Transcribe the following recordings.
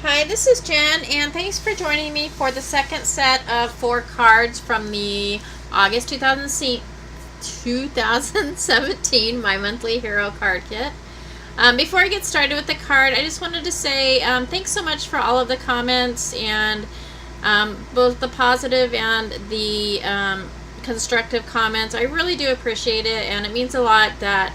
Hi, this is Jen, and thanks for joining me for the second set of 4 cards from the August 2017 My Monthly Hero Card Kit. Before I get started with the card, I just wanted to say thanks so much for all of the comments and both the positive and the constructive comments. I really do appreciate it, and it means a lot that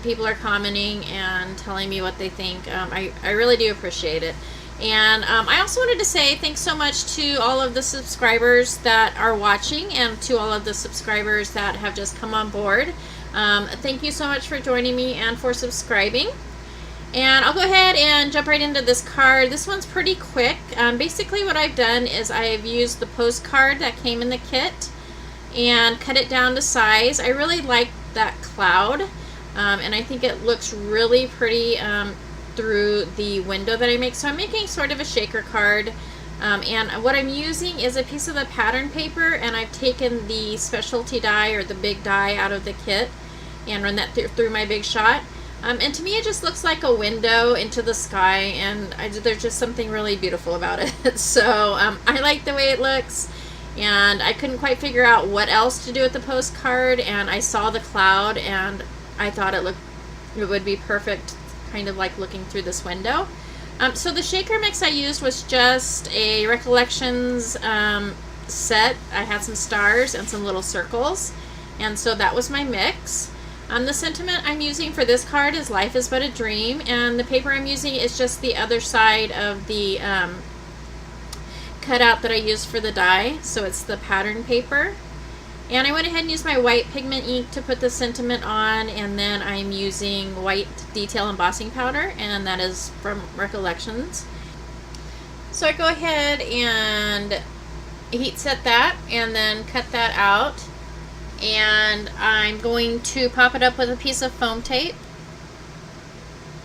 people are commenting and telling me what they think. I really do appreciate it. And I also wanted to say thanks so much to all of the subscribers that are watching and to all of the subscribers that have just come on board. Thank you so much for joining me and for subscribing. And I'll go ahead and jump right into this card. This one's pretty quick. Basically what I've done is I've used the postcard that came in the kit and cut it down to size. I really like that cloud, and I think it looks really pretty through the window that I make. So I'm making sort of a shaker card, and what I'm using is a piece of the pattern paper, and I've taken the specialty die or the big die out of the kit and run that through my big shot. And to me it just looks like a window into the sky, and there's just something really beautiful about it. So I like the way it looks, and I couldn't quite figure out what else to do with the postcard, and I saw the cloud and I thought it would be perfect, kind of like looking through this window. So the shaker mix I used was just a Recollections set. I had some stars and some little circles, and so that was my mix. The sentiment I'm using for this card is Life is but a dream, and the paper I'm using is just the other side of the cutout that I used for the die, so it's the pattern paper. And I went ahead and used my white pigment ink to put the sentiment on, and then I'm using white detail embossing powder, and that is from Recollections. So I go ahead and heat set that and then cut that out, and I'm going to pop it up with a piece of foam tape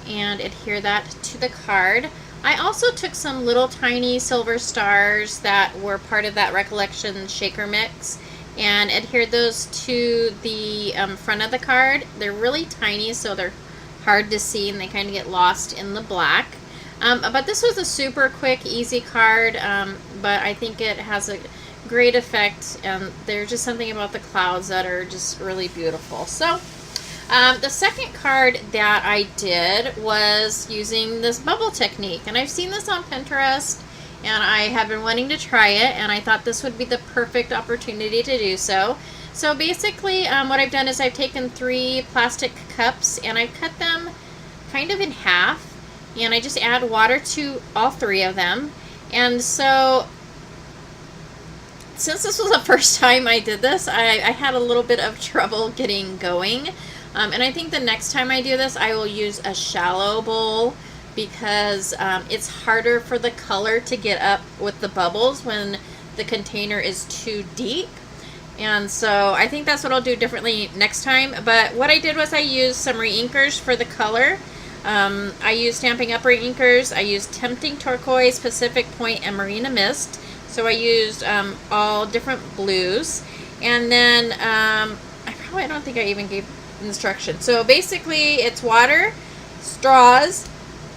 and adhere that to the card. I also took some little tiny silver stars that were part of that Recollection shaker mix and adhered those to the front of the card. They're really tiny, so they're hard to see and they kind of get lost in the black. But this was a super quick, easy card, but I think it has a great effect, and there's just something about the clouds that are just really beautiful. So the second card that I did was using this bubble technique, and I've seen this on Pinterest and I have been wanting to try it, and I thought this would be the perfect opportunity to do so. So basically what I've done is I've taken 3 plastic cups and I've cut them kind of in half, and I just add water to all 3 of them. And so since this was the first time I did this, I had a little bit of trouble getting going. And I think the next time I do this, I will use a shallow bowl, because it's harder for the color to get up with the bubbles when the container is too deep. And so I think that's what I'll do differently next time. But what I did was I used some reinkers for the color. I used Stampin' Up! Reinkers. I used Tempting Turquoise, Pacific Point, and Marina Mist. So I used all different blues. And then I don't think I even gave instructions. So basically it's water, straws,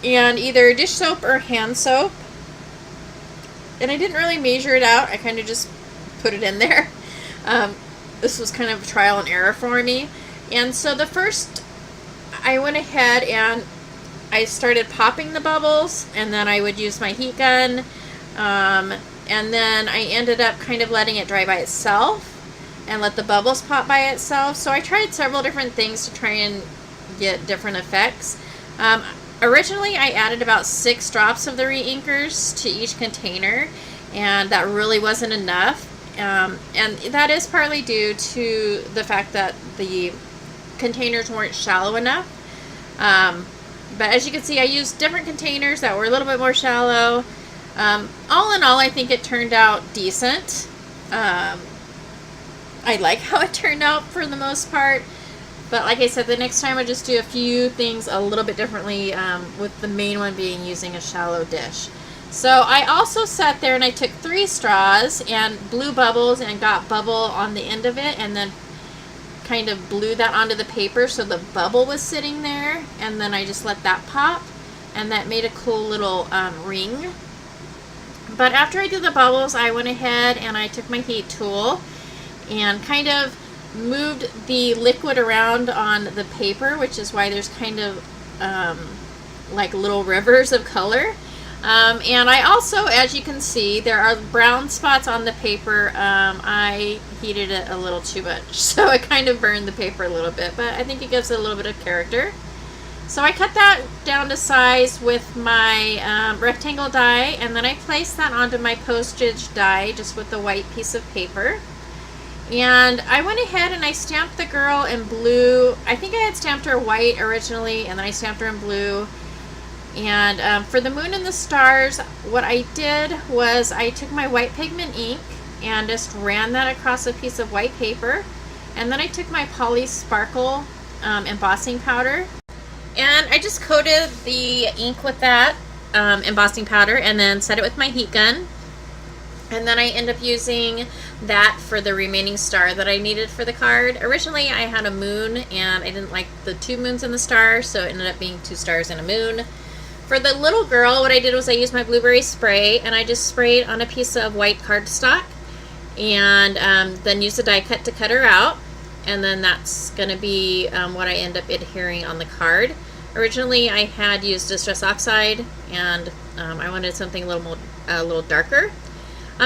and either dish soap or hand soap. And I didn't really measure it out. I kind of just put it in there. This was kind of trial and error for me. And so the first, I went ahead and I started popping the bubbles, and then I would use my heat gun, and then I ended up kind of letting it dry by itself and let the bubbles pop by itself. So I tried several different things to try and get different effects. Originally I added about 6 drops of the reinkers to each container, and that really wasn't enough. And that is partly due to the fact that the containers weren't shallow enough. But as you can see, I used different containers that were a little bit more shallow. All in all, I think it turned out decent. I like how it turned out for the most part. But like I said, the next time I just do a few things a little bit differently, with the main one being using a shallow dish. So I also sat there and I took 3 straws and blew bubbles and got bubble on the end of it, and then kind of blew that onto the paper so the bubble was sitting there, and then I just let that pop. and that made a cool little ring. But after I did the bubbles, I went ahead and I took my heat tool and kind of moved the liquid around on the paper, which is why there's kind of like little rivers of color. And I also, as you can see, there are brown spots on the paper. I heated it a little too much, so it kind of burned the paper a little bit, but I think it gives it a little bit of character. So I cut that down to size with my rectangle die, and then I placed that onto my postage die just with the white piece of paper. And I went ahead and I stamped the girl in blue. I think I had stamped her white originally, and then I stamped her in blue. And for the moon and the stars, what I did was I took my white pigment ink and just ran that across a piece of white paper. And then I took my Poly Sparkle embossing powder, and I just coated the ink with that embossing powder and then set it with my heat gun. And then I end up using that for the remaining star that I needed for the card. Originally I had a moon and I didn't like the 2 moons and the star, so it ended up being 2 stars and a moon. For the little girl, what I did was I used my blueberry spray and I just sprayed on a piece of white cardstock and then used a die cut to cut her out. And then that's going to be what I end up adhering on the card. Originally I had used Distress Oxide, and I wanted something a little darker.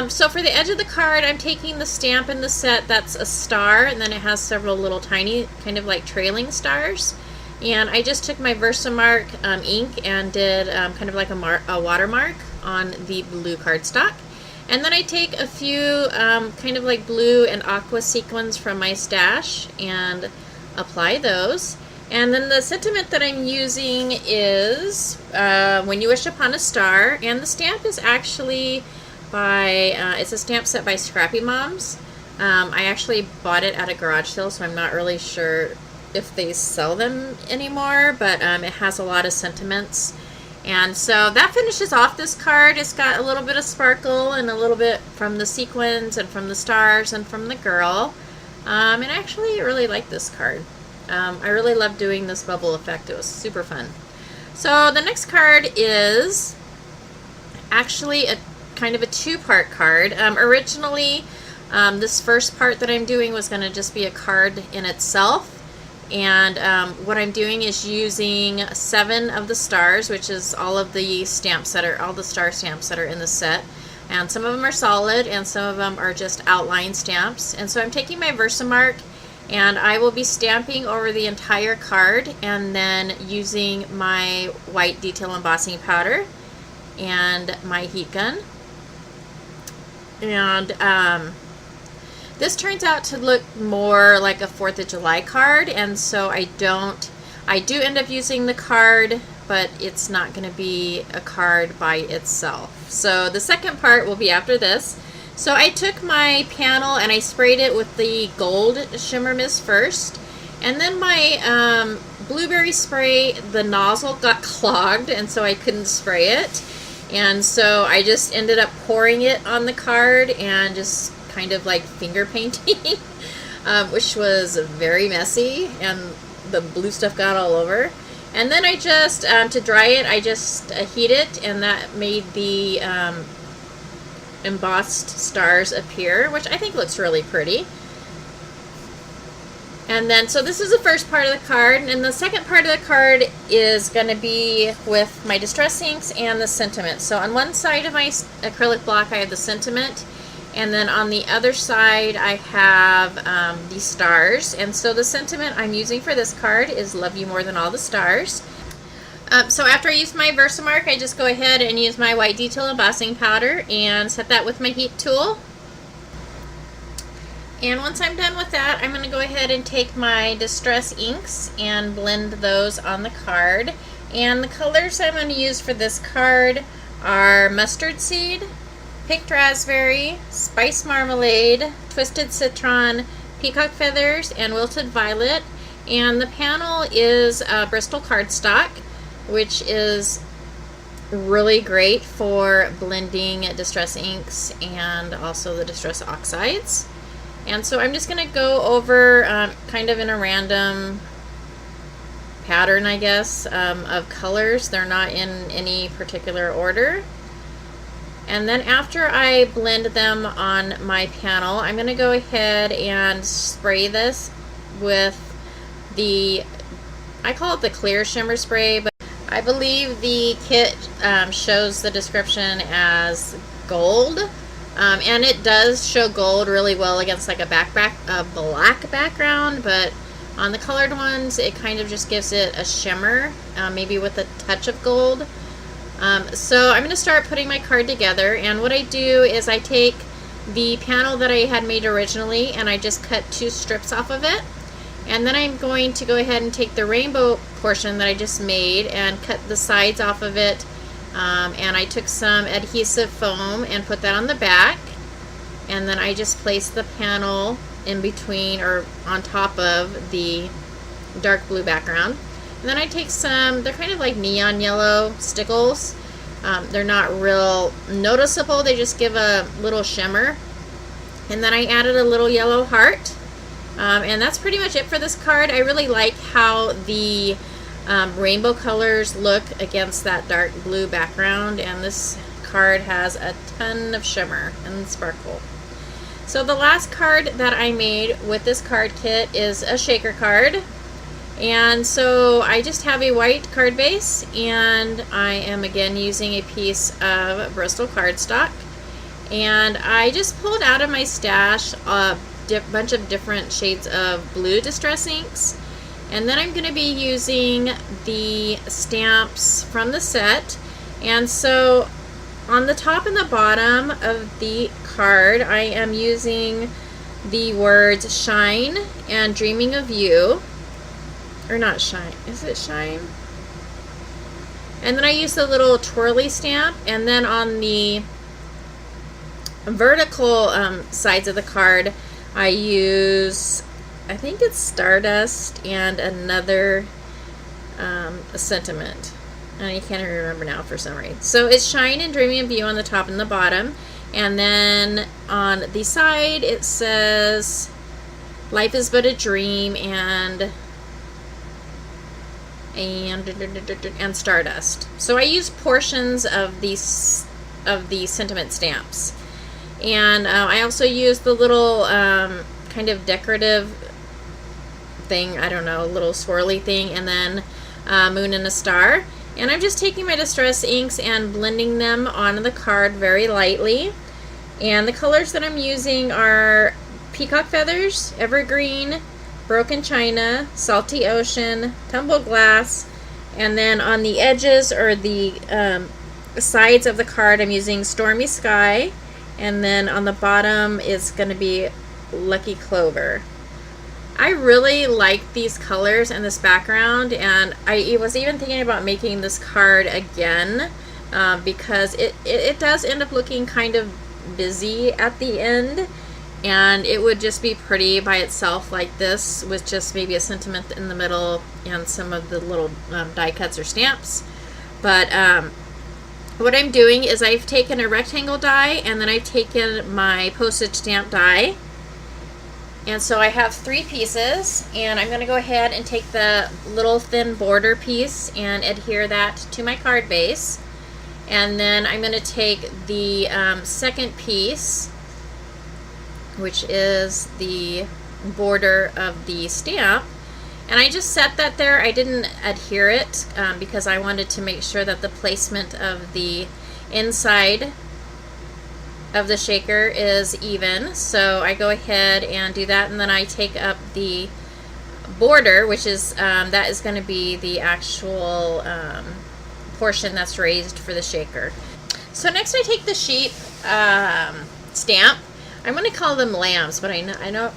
So for the edge of the card, I'm taking the stamp in the set that's a star, and then it has several little tiny kind of like trailing stars. And I just took my Versamark ink and did kind of like a watermark on the blue cardstock. And then I take a few kind of like blue and aqua sequins from my stash and apply those. And then the sentiment that I'm using is When You Wish Upon a Star, and the stamp is actually by, it's a stamp set by Scrappy Moms. I actually bought it at a garage sale, so I'm not really sure if they sell them anymore, but it has a lot of sentiments. And so that finishes off this card. It's got a little bit of sparkle and a little bit from the sequins and from the stars and from the girl. And I actually really like this card. I really love doing this bubble effect. It was super fun. So the next card is actually a kind of a 2-part card. Originally, this first part that I'm doing was going to just be a card in itself. And what I'm doing is using 7 of the stars, which is all of the stamps that are, all the star stamps that are in the set. And some of them are solid and some of them are just outline stamps. And so I'm taking my Versamark and I will be stamping over the entire card and then using my white detail embossing powder and my heat gun. And this turns out to look more like a 4th of July card, and so I do end up using the card, but it's not going to be a card by itself. So the second part will be after this. So I took my panel and I sprayed it with the gold shimmer mist first, and then my blueberry spray, the nozzle got clogged and so I couldn't spray it, and so I just ended up pouring it on the card and just kind of like finger painting, which was very messy and the blue stuff got all over. And then I just, to dry it, I just heat it, and that made the embossed stars appear, which I think looks really pretty. And then, so this is the first part of the card, and the second part of the card is going to be with my Distress inks and the sentiment. So on one side of my acrylic block I have the sentiment, and then on the other side I have the stars. And so the sentiment I'm using for this card is Love You More Than All the Stars. So after I use my Versamark, I just go ahead and use my white detail embossing powder and set that with my heat tool. And once I'm done with that, I'm going to go ahead and take my Distress inks and blend those on the card. And the colors I'm going to use for this card are Mustard Seed, Picked Raspberry, Spice Marmalade, Twisted Citron, Peacock Feathers, and Wilted Violet. And the panel is Bristol cardstock, which is really great for blending Distress inks and also the Distress oxides. And so I'm just going to go over kind of in a random pattern, I guess, of colors. They're not in any particular order. And then after I blend them on my panel, I'm going to go ahead and spray this with the, I call it the clear shimmer spray, but I believe the kit shows the description as gold. And it does show gold really well against like a black background, but on the colored ones, it kind of just gives it a shimmer, maybe with a touch of gold. So I'm going to start putting my card together, and what I do is I take the panel that I had made originally and I just cut 2 strips off of it, and then I'm going to go ahead and take the rainbow portion that I just made and cut the sides off of it, and I took some adhesive foam and put that on the back, and then I just placed the panel in between or on top of the dark blue background. And then I take some, they're kind of like neon yellow stickles. They're not real noticeable, they just give a little shimmer. And then I added a little yellow heart. And that's pretty much it for this card. I really like how the rainbow colors look against that dark blue background, and this card has a ton of shimmer and sparkle. So the last card that I made with this card kit is a shaker card. And so I just have a white card base, and I am again using a piece of Bristol cardstock, and I just pulled out of my stash a bunch of different shades of blue distress inks, and then I'm going to be using the stamps from the set. And so on the top and the bottom of the card I am using the words shine and dreaming of you. Or not shine, is it shine? And then I use the little twirly stamp, and then on the vertical sides of the card I use, I think it's Stardust and another sentiment. I can't even remember now for some reason. So it's shine and dreaming of you on the top and the bottom, and then on the side it says life is but a dream and Stardust. So I use portions of these sentiment stamps, and I also use the little kind of decorative thing, I don't know, little swirly thing, and then moon and a star. And I'm just taking my distress inks and blending them on the card very lightly. And the colors that I'm using are peacock feathers, evergreen, broken china, salty ocean, tumbled glass, and then on the edges or the sides of the card I'm using stormy sky, and then on the bottom is going to be lucky clover. I really like these colors and this background, and I was even thinking about making this card again because it does end up looking kind of busy at the end, and it would just be pretty by itself like this with just maybe a sentiment in the middle and some of the little die cuts or stamps. But what I'm doing is I've taken a rectangle die, and then I've taken my postage stamp die, and so I have 3 pieces, and I'm going to go ahead and take the little thin border piece and adhere that to my card base. And then I'm going to take the second piece, which is the border of the stamp, and I just set that there. I didn't adhere it because I wanted to make sure that the placement of the inside of the shaker is even. So I go ahead and do that, and then I take up the border, which is that is going to be the actual portion that's raised for the shaker. So next I take the sheep stamp. I'm going to call them lambs, but I know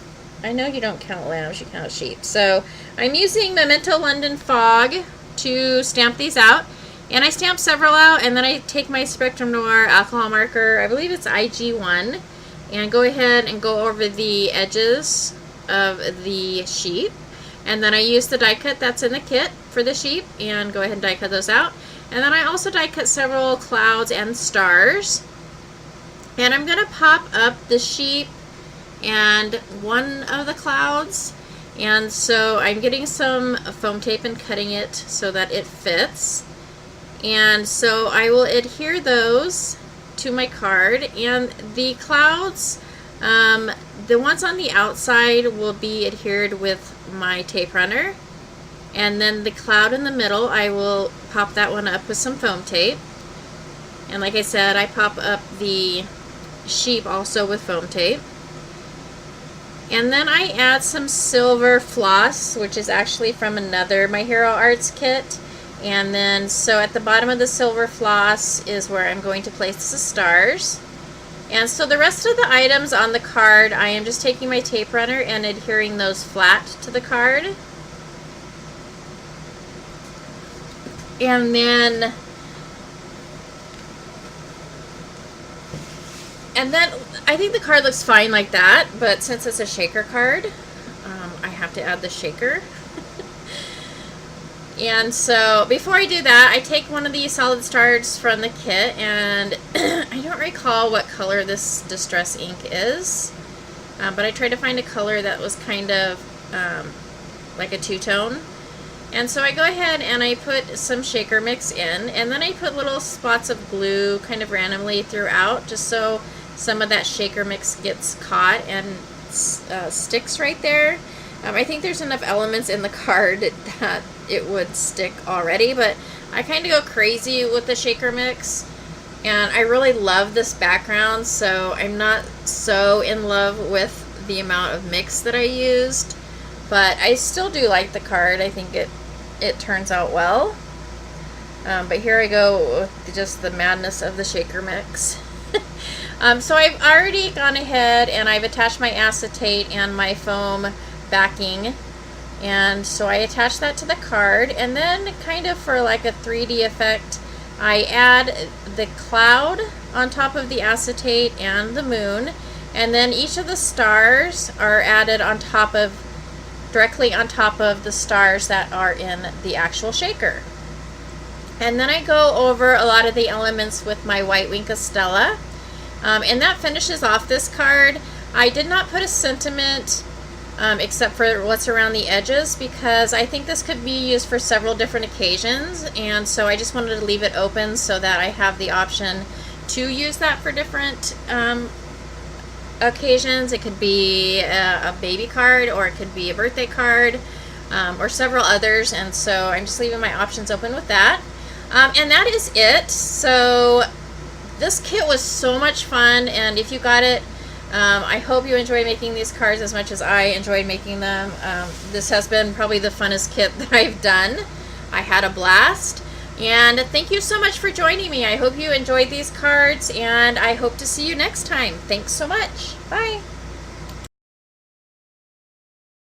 you don't count lambs, you count sheep. So I'm using Memento London Fog to stamp these out, and I stamp several out, and then I take my Spectrum Noir alcohol marker, I believe it's IG1, and go ahead and go over the edges of the sheep. And then I use the die cut that's in the kit for the sheep and go ahead and die cut those out. And then I also die cut several clouds and stars. And I'm going to pop up the sheep and one of the clouds, And so I'm getting some foam tape and cutting it so that it fits. And so I will adhere those to my card, and the clouds, the ones on the outside will be adhered with my tape runner, and then the cloud in the middle, I will pop that one up with some foam tape. And like I said, I pop up the sheep also with foam tape. And then I add some silver floss, which is actually from another My Hero Arts kit. And then, so at the bottom of the silver floss is where I'm going to place the stars. And so the rest of the items on the card, I am just taking my tape runner and adhering those flat to the card. And then I think the card looks fine like that, but since it's a shaker card, I have to add the shaker. And so before I do that, I take one of these solid stars from the kit, and I don't recall what color this distress ink is, but I tried to find a color that was kind of like a two-tone. And so I go ahead and I put some shaker mix in, and then I put little spots of glue kind of randomly throughout, just so some of that shaker mix gets caught and sticks right there. I think there's enough elements in the card that it would stick already, but I kind of go crazy with the shaker mix, and I really love this background, so I'm not so in love with the amount of mix that I used, but I still do like the card. I think it turns out well. But here I go with just the madness of the shaker mix. So I've already gone ahead and I've attached my acetate and my foam backing, and so I attach that to the card, and then kind of for like a 3D effect, I add the cloud on top of the acetate and the moon, and then each of the stars are added on top of, directly on top of the stars that are in the actual shaker. And then I go over a lot of the elements with my white Wink Stella, and that finishes off this card. I did not put a sentiment except for what's around the edges, because I think this could be used for several different occasions, and so I just wanted to leave it open so that I have the option to use that for different occasions. It could be a baby card, or it could be a birthday card, or several others, and so I'm just leaving my options open with that. And that is it. So this kit was so much fun, and if you got it, I hope you enjoy making these cards as much as I enjoyed making them. This has been probably the funnest kit that I've done. I had a blast, and thank you so much for joining me. I hope you enjoyed these cards, and I hope to see you next time. Thanks so much. Bye.